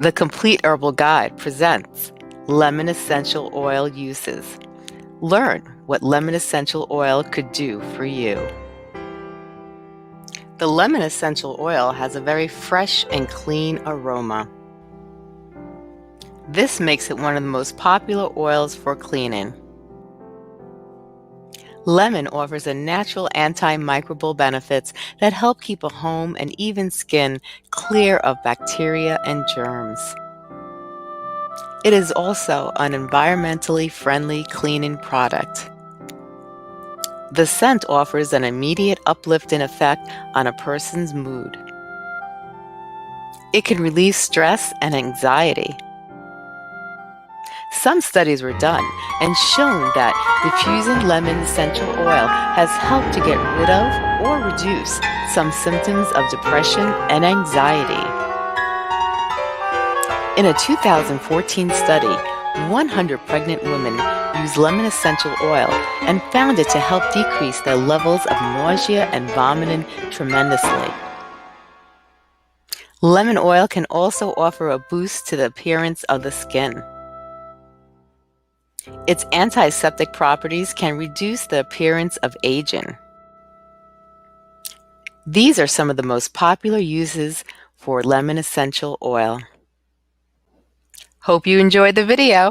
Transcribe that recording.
The Complete Herbal Guide presents lemon essential oil uses. Learn what lemon essential oil could do for you. The lemon essential oil has a very fresh and clean aroma. This makes it one of the most popular oils for cleaning. Lemon offers a natural antimicrobial benefits that help keep a home and even skin clear of bacteria and germs. It is also an environmentally friendly cleaning product. The scent offers an immediate uplifting effect on a person's mood. It can relieve stress and anxiety. Some studies were done and shown that diffusing lemon essential oil has helped to get rid of or reduce some symptoms of depression and anxiety. In a 2014 study, 100 pregnant women used lemon essential oil and found it to help decrease their levels of nausea and vomiting tremendously. Lemon oil can also offer a boost to the appearance of the skin. Its antiseptic properties can reduce the appearance of aging. These are some of the most popular uses for lemon essential oil. Hope you enjoyed the video.